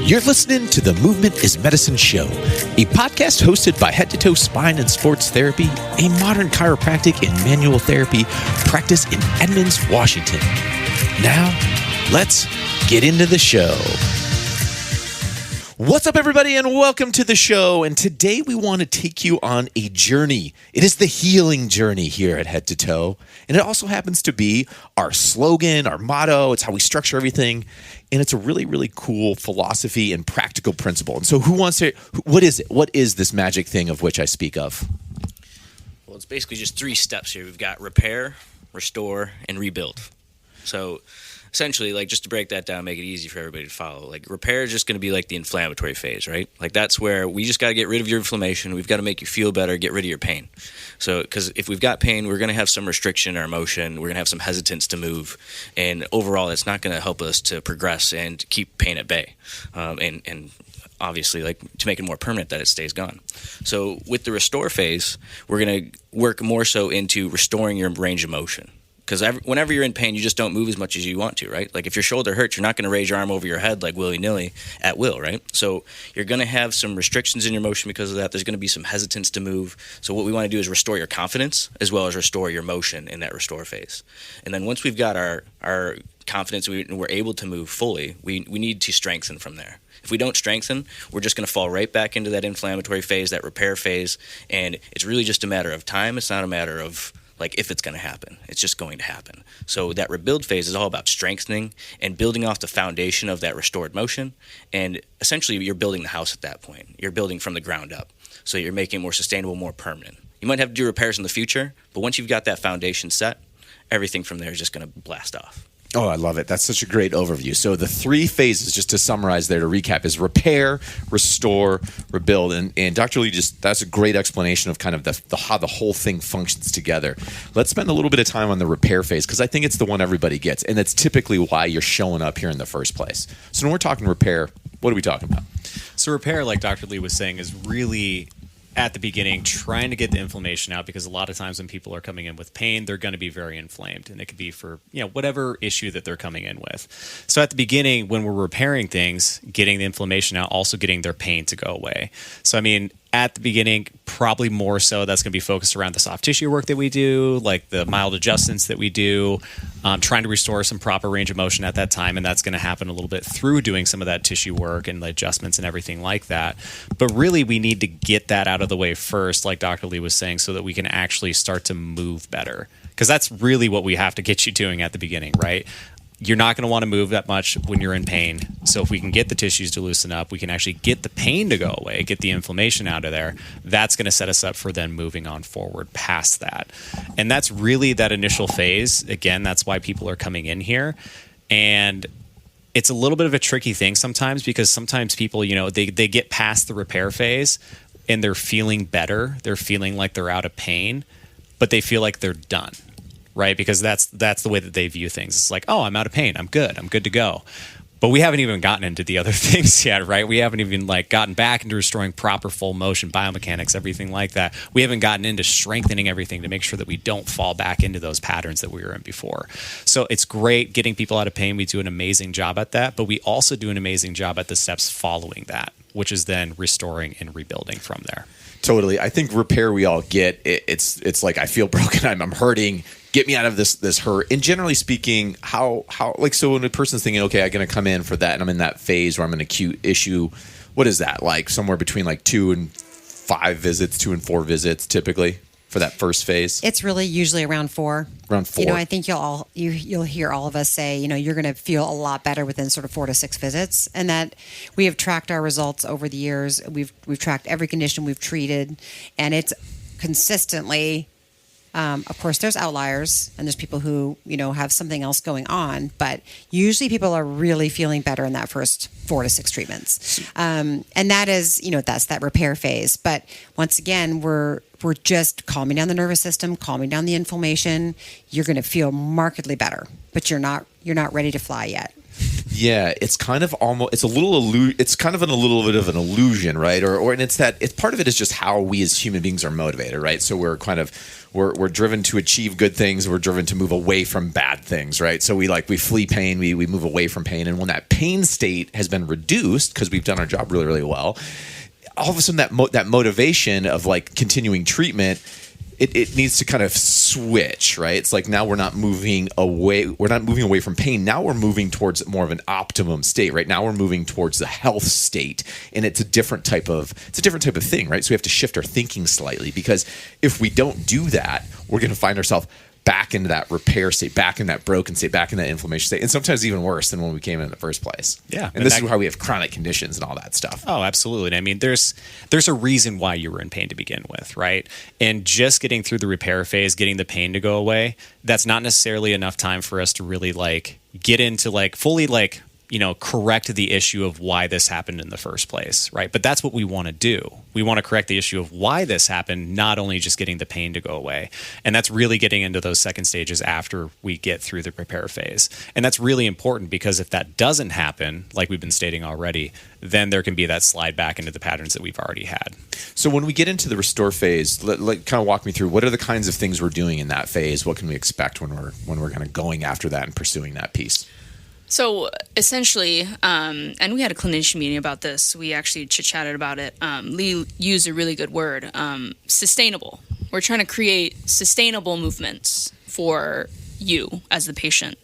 You're listening to the Movement is Medicine Show, a podcast hosted by Head to Toe Spine and Sports Therapy, a modern chiropractic and manual therapy practice in Edmonds, Washington. Now, let's get into the show. What's up, everybody, and welcome to the show. And today we want to take you on a journey. It is the healing journey here at Head to Toe. And it also happens to be our slogan, our motto. It's how we structure everything. And it's a really, really cool philosophy and practical principle. And so what is it? What is this magic thing of which I speak of? Well, it's basically just 3 steps here. We've got repair, restore, and rebuild. So essentially, like, just to break that down, make it easy for everybody to follow. Like, repair is just going to be like the inflammatory phase, right? Like, that's where we just got to get rid of your inflammation. We've got to make you feel better, get rid of your pain. So, because if we've got pain, we're going to have some restriction in our motion. We're going to have some hesitance to move. And overall, it's not going to help us to progress and keep pain at bay. And obviously, like, to make it more permanent, that it stays gone. So with the restore phase, we're going to work more so into restoring your range of motion. Because whenever you're in pain, you just don't move as much as you want to, right? Like, if your shoulder hurts, you're not going to raise your arm over your head like willy-nilly at will, right? So you're going to have some restrictions in your motion because of that. There's going to be some hesitance to move. So what we want to do is restore your confidence as well as restore your motion in that restore phase. And then once we've got our confidence and we're able to move fully, we need to strengthen from there. If we don't strengthen, we're just going to fall right back into that inflammatory phase, that repair phase, and it's really just a matter of time. It's not a matter of like if it's going to happen. It's just going to happen. So that rebuild phase is all about strengthening and building off the foundation of that restored motion. And essentially, you're building the house at that point. You're building from the ground up. So you're making it more sustainable, more permanent. You might have to do repairs in the future, but once you've got that foundation set, everything from there is just going to blast off. Oh, I love it. That's such a great overview. So the 3 phases, just to summarize there, to recap, is repair, restore, rebuild. And Dr. Lee, that's a great explanation of kind of how the whole thing functions together. Let's spend a little bit of time on the repair phase, because I think it's the one everybody gets. And that's typically why you're showing up here in the first place. So when we're talking repair, what are we talking about? So repair, like Dr. Lee was saying, is really at the beginning trying to get the inflammation out, because a lot of times when people are coming in with pain, they're going to be very inflamed, and it could be for whatever issue that they're coming in with. So at the beginning, when we're repairing things, getting the inflammation out, also getting their pain to go away. So I mean, at the beginning, probably more so that's going to be focused around the soft tissue work that we do, like the mild adjustments that we do, trying to restore some proper range of motion at that time. And that's going to happen a little bit through doing some of that tissue work and the adjustments and everything like that. But really, we need to get that out of the way first, like Dr. Lee was saying, so that we can actually start to move better. Because that's really what we have to get you doing at the beginning, right? You're not going to want to move that much when you're in pain. So if we can get the tissues to loosen up, we can actually get the pain to go away, get the inflammation out of there. That's going to set us up for then moving on forward past that. And that's really that initial phase. Again, that's why people are coming in here. And it's a little bit of a tricky thing sometimes, because sometimes people, they get past the repair phase and they're feeling better. They're feeling like they're out of pain, but they feel like they're done. Right? Because that's the way that they view things. It's like, oh, I'm out of pain. I'm good to go. But we haven't even gotten into the other things yet, right? We haven't even gotten back into restoring proper full motion, biomechanics, everything like that. We haven't gotten into strengthening everything to make sure that we don't fall back into those patterns that we were in before. So it's great getting people out of pain. We do an amazing job at that, but we also do an amazing job at the steps following that, which is then restoring and rebuilding from there. Totally. I think repair we all get. It's like, I feel broken. I'm hurting. Get me out of this hurt. And generally speaking, how like, so when a person's thinking, okay, I'm going to come in for that, and I'm in that phase where I'm an acute issue, what is that like? Somewhere between like 2 and 4 visits typically for that first phase? It's really usually around 4. Around 4. I think you'll hear all of us say, you're going to feel a lot better within sort of 4 to 6 visits, and that we have tracked our results over the years. We've tracked every condition we've treated, and it's consistently. Of course, there's outliers, and there's people who, have something else going on, but usually people are really feeling better in that first 4 to 6 treatments. And that is, that's that repair phase. But once again, we're just calming down the nervous system, calming down the inflammation. You're going to feel markedly better, but you're not ready to fly yet. Yeah, it's kind of almost it's a little it's kind of a little bit of an illusion, right? Or and it's part of it is just how we as human beings are motivated, right? So we're kind of we're driven to achieve good things, we're driven to move away from bad things, right? So we flee pain, we move away from pain, and when that pain state has been reduced because we've done our job really really well, all of a sudden that motivation of like continuing treatment, it needs to kind of switch, right? It's like now we're not moving away from pain. Now we're moving towards more of an optimum state, right? Now we're moving towards the health state, and it's a different type of thing, right? So we have to shift our thinking slightly, because if we don't do that, we're going to find ourselves back into that repair state, back in that broken state, back in that inflammation state, and sometimes even worse than when we came in the first place. Yeah. And this is why we have chronic conditions and all that stuff. Oh, absolutely. And I mean, there's a reason why you were in pain to begin with, right? And just getting through the repair phase, getting the pain to go away, that's not necessarily enough time for us to really like get into like fully like, correct the issue of why this happened in the first place, right? But that's what we want to do. We want to correct the issue of why this happened, not only just getting the pain to go away. And that's really getting into those second stages after we get through the repair phase. And that's really important, because if that doesn't happen, like we've been stating already, then there can be that slide back into the patterns that we've already had. So when we get into the restore phase, kind of walk me through, what are the kinds of things we're doing in that phase? What can we expect when we're kind of going after that and pursuing that piece? So essentially, and we had a clinician meeting about this. We actually chit-chatted about it. Lee used a really good word, sustainable. We're trying to create sustainable movements for you as the patient.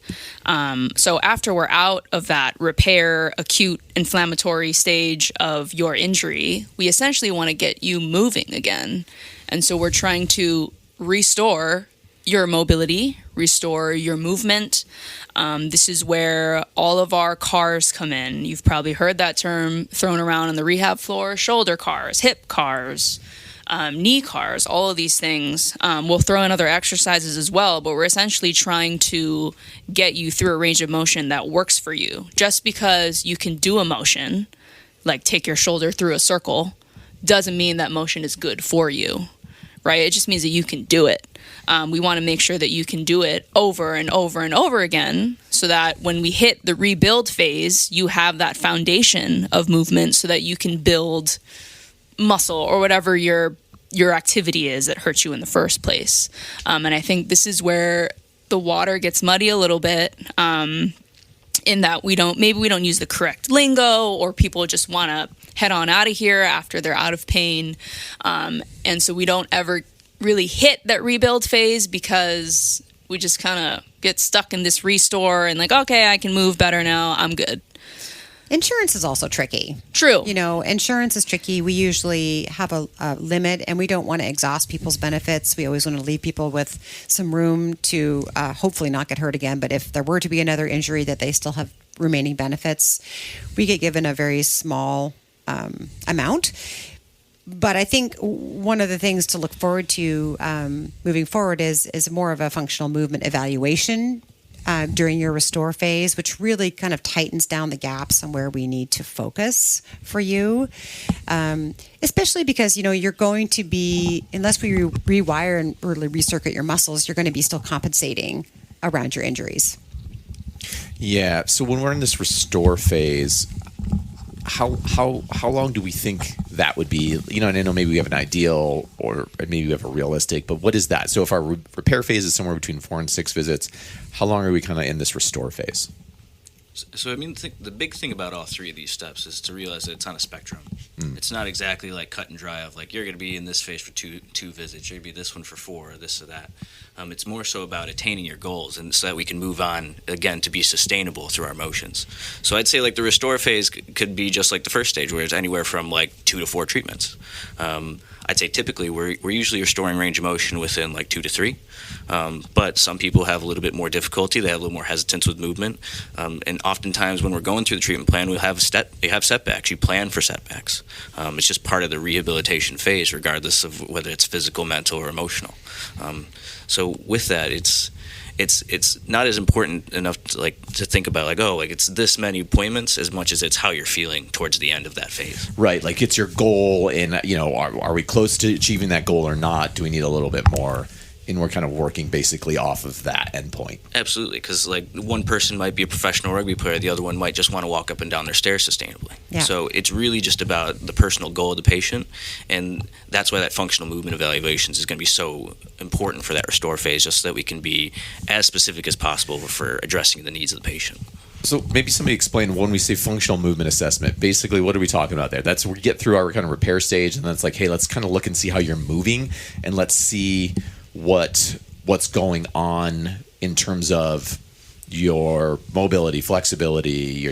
So after we're out of that repair, acute inflammatory stage of your injury, we essentially want to get you moving again. And so we're trying to restore your mobility, restore your movement. This is where all of our cars come in. You've probably heard that term thrown around on the rehab floor: shoulder cars, hip cars, knee cars, all of these things. We'll throw in other exercises as well, but we're essentially trying to get you through a range of motion that works for you. Just because you can do a motion, like take your shoulder through a circle, doesn't mean that motion is good for you, right? It just means that you can do it. We want to make sure that you can do it over and over and over again, so that when we hit the rebuild phase, you have that foundation of movement so that you can build muscle or whatever your activity is that hurt you in the first place. And I think this is where the water gets muddy a little bit, in that we don't use the correct lingo, or people just want to head on out of here after they're out of pain. And so we don't ever really hit that rebuild phase, because we just kind of get stuck in this restore and like, okay, I can move better now, I'm good. Insurance is also tricky. True. Insurance is tricky. We usually have a limit, and we don't want to exhaust people's benefits. We always want to leave people with some room to hopefully not get hurt again. But if there were to be another injury, that they still have remaining benefits. We get given a very small amount. But I think one of the things to look forward to moving forward is more of a functional movement evaluation during your restore phase, which really kind of tightens down the gaps on where we need to focus for you. Especially because, you're going to be, unless we rewire and really recircuit your muscles, you're going to be still compensating around your injuries. Yeah. So when we're in this restore phase, how long do we think that would be? And I know maybe we have an ideal, or maybe we have a realistic, but what is that? So if our repair phase is somewhere between 4 and 6 visits, how long are we kind of in this restore phase? So I mean, the big thing about all three of these steps is to realize that it's on a spectrum. It's not exactly like cut and dry of like, you're going to be in this phase for two visits, you're going to be this one for 4, or this or that. It's more so about attaining your goals, and so that we can move on again to be sustainable through our motions. So I'd say like the restore phase could be just like the first stage, where it's anywhere from like 2 to 4 treatments. I'd say typically we're usually restoring range of motion within like 2 to 3. But some people have a little bit more difficulty. They have a little more hesitance with movement. And oftentimes when we're going through the treatment plan, we have setbacks. You plan for setbacks. It's just part of the rehabilitation phase, regardless of whether it's physical, mental, or emotional. So with that, it's not as important enough to think about it's this many appointments, as much as it's how you're feeling towards the end of that phase. Right, like it's your goal, and are we close to achieving that goal or not? Do we need a little bit more? and we're kind of working basically off of that endpoint. Absolutely, because like one person might be a professional rugby player, the other one might just want to walk up and down their stairs sustainably. Yeah. So it's really just about the personal goal of the patient, and that's why that functional movement evaluations is going to be so important for that restore phase, just so that we can be as specific as possible for addressing the needs of the patient. So maybe somebody explain when we say functional movement assessment, basically what are we talking about there? That's where we get through our kind of repair stage, and then it's like, hey, let's kind of look and see how you're moving, and let's see what's going on in terms of your mobility, flexibility,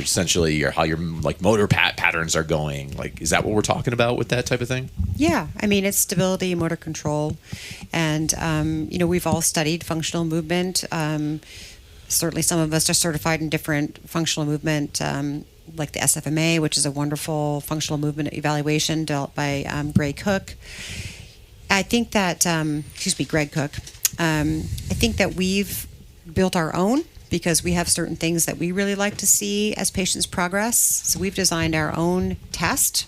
how your like motor patterns are going. Like, is that what we're talking about with that type of thing? Yeah, I mean, it's stability, motor control, and we've all studied functional movement. Certainly, some of us are certified in different functional movement, like the SFMA, which is a wonderful functional movement evaluation developed by Greg Cook. I think that, Greg Cook. I think that we've built our own because we have certain things that we really like to see as patients progress. So we've designed our own test,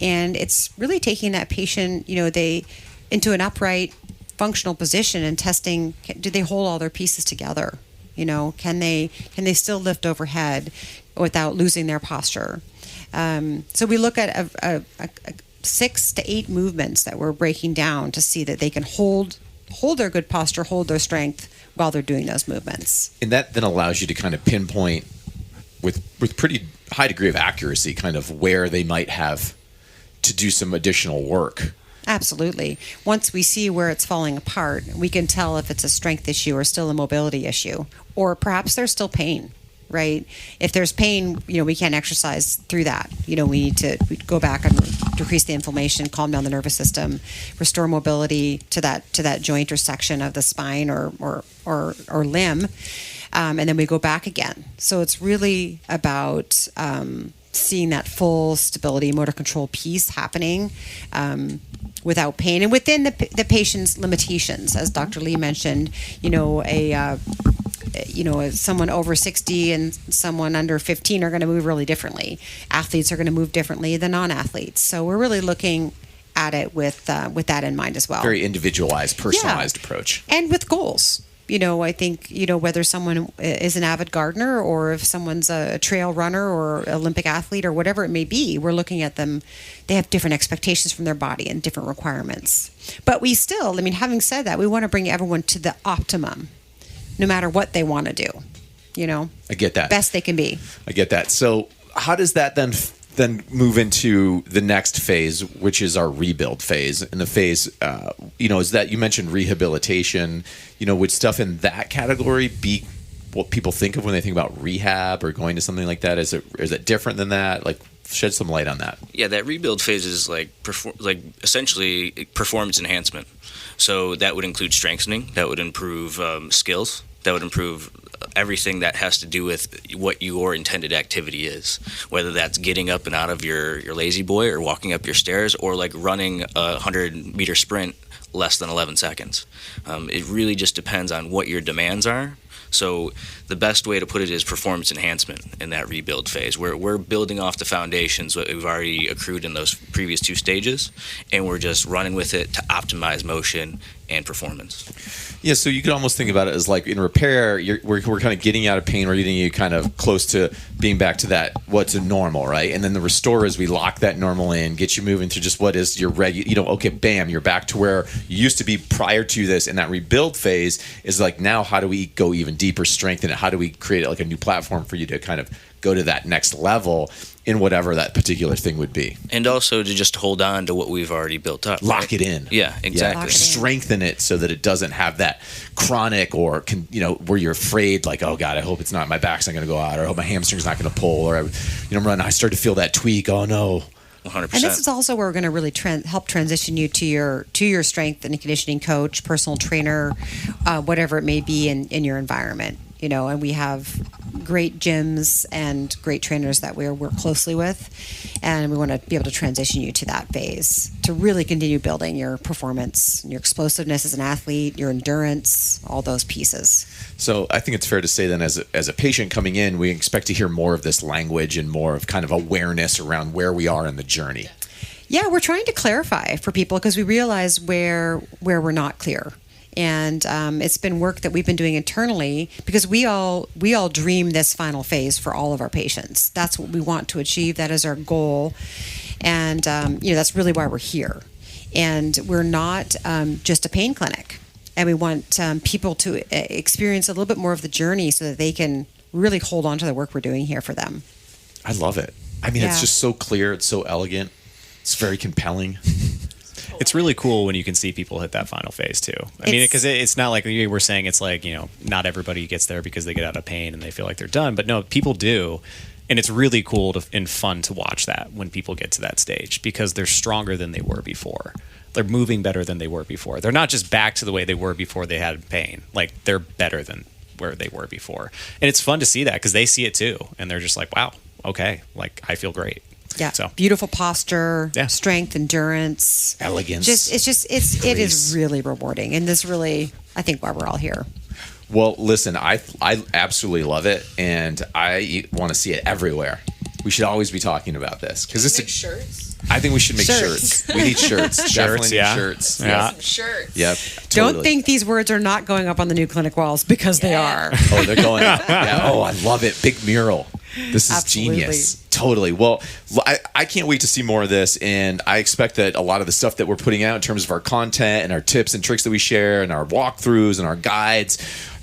and it's really taking that patient, into an upright, functional position and testing. Do they hold all their pieces together? Can they still lift overhead without losing their posture? So we look at a 6 to 8 movements that we're breaking down to see that they can hold their good posture, hold their strength while they're doing those movements. And that then allows you to kind of pinpoint with pretty high degree of accuracy kind of where they might have to do some additional work. Absolutely. Once we see where it's falling apart, we can tell if it's a strength issue or still a mobility issue, or perhaps there's still pain. Right? If there's pain, we can't exercise through that. We need to go back and decrease the inflammation, calm down the nervous system, restore mobility to that joint or section of the spine or limb, and then we go back again. So it's really about seeing that full stability, motor control piece happening without pain and within the patient's limitations, as Dr. Lee mentioned. Someone over 60 and someone under 15 are going to move really differently. Athletes are going to move differently than non-athletes. So we're really looking at it with that in mind as well. Very individualized, personalized approach. And with goals. I think, whether someone is an avid gardener or if someone's a trail runner or Olympic athlete or whatever it may be, we're looking at them. They have different expectations from their body and different requirements. But we still, having said that, we want to bring everyone to the optimum, no matter what they want to do, I get that. Best they can be. I get that. So how does that then move into the next phase, which is our rebuild phase? And the phase, is that you mentioned rehabilitation, would stuff in that category be what people think of when they think about rehab or going to something like that? Is it different than that? Like, shed some light on that. Yeah, that rebuild phase is essentially performance enhancement. So that would include strengthening, that would improve skills, that would improve everything that has to do with what your intended activity is, whether that's getting up and out of your lazy boy or walking up your stairs or like running a 100-meter sprint less than 11 seconds. It really just depends on what your demands are. So the best way to put it is performance enhancement in that rebuild phase, where we're building off the foundations that we've already accrued in those previous 2 stages, and we're just running with it to optimize motion and performance. Yeah, so you could almost think about it as like in repair, we're kind of getting out of pain, we're getting you kind of close to being back to that what's a normal, right? And then the restore is we lock that normal in, get you moving to just what is your regular, okay, bam, you're back to where you used to be prior to this. And that rebuild phase is like, now how do we go even deeper, strengthen it? How do we create like a new platform for you to kind of go to that next level in whatever that particular thing would be? And also to just hold on to what we've already built up. Lock right? it in. Yeah, exactly. Lock it in. Strengthen it so that it doesn't have that chronic or, where you're afraid like, oh God, I hope it's not, my back's not going to go out, or I hope my hamstring's not going to pull, or, I start to feel that tweak. Oh no. 100%. And this is also where we're going to really help transition you to your strength and conditioning coach, personal trainer, whatever it may be in your environment. And we have great gyms and great trainers that we work closely with, and we want to be able to transition you to that phase to really continue building your performance, your explosiveness as an athlete, your endurance, all those pieces. So I think it's fair to say then as a patient coming in, we expect to hear more of this language and more of kind of awareness around where we are in the journey. Yeah, we're trying to clarify for people because we realize where we're not clear. And it's been work that we've been doing internally because we all dream this final phase for all of our patients. That's what we want to achieve. That is our goal, and that's really why we're here. And we're not just a pain clinic, and we want people to experience a little bit more of the journey so that they can really hold on to the work we're doing here for them. I love it. I mean, it's just so clear. It's so elegant. It's very compelling. It's really cool when you can see people hit that final phase too. I mean, because it's not like we were saying, it's like, not everybody gets there because they get out of pain and they feel like they're done. But no, people do. And it's really cool and fun to watch that when people get to that stage because they're stronger than they were before. They're moving better than they were before. They're not just back to the way they were before they had pain. Like, they're better than where they were before. And it's fun to see that because they see it too. And they're just like, wow, okay, like, I feel great. Yeah, so beautiful posture, strength, endurance, elegance. It is really rewarding, and this really, I think, why we're all here. Well, listen, I absolutely love it, and I want to see it everywhere. We should always be talking about this because it's shirts. I think we should make shirts. We need shirts. Definitely need shirts. Yeah. Shirts. Yep. Don't Totally. think these words are not going up on the new clinic walls because they are. Oh, they're going. Yeah. Oh, I love it. Big mural. This is Absolutely. genius. Totally. Well, I can't wait to see more of this, and I expect that a lot of the stuff that we're putting out in terms of our content and our tips and tricks that we share and our walkthroughs and our guides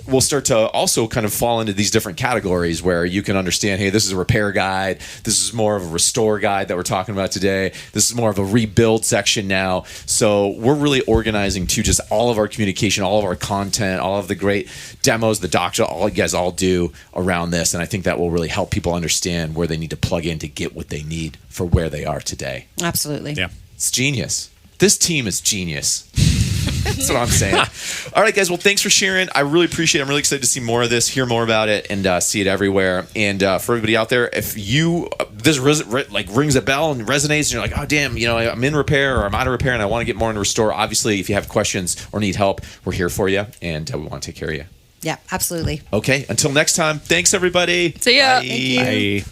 will start to also kind of fall into these different categories where you can understand, hey, this is a repair guide. This is more of a restore guide that we're talking about today. This is more of a rebuild section now. So we're really organizing to just all of our communication, all of our content, all of the great demos, the doctor, all you guys all do around this. And I think that will really help people understand where they need to plug in to get what they need for where they are today. Absolutely. Yeah. It's genius. This team is genius. That's what I'm saying. All right, guys. Well, thanks for sharing. I really appreciate it. I'm really excited to see more of this, hear more about it, and see it everywhere. And for everybody out there, if this rings a bell and resonates, and you're like, oh, damn, I'm in repair or I'm out of repair and I want to get more into restore. Obviously, if you have questions or need help, we're here for you, and we want to take care of you. Yeah, absolutely. Okay. Until next time. Thanks, everybody. See ya. Bye. Thank you. Bye.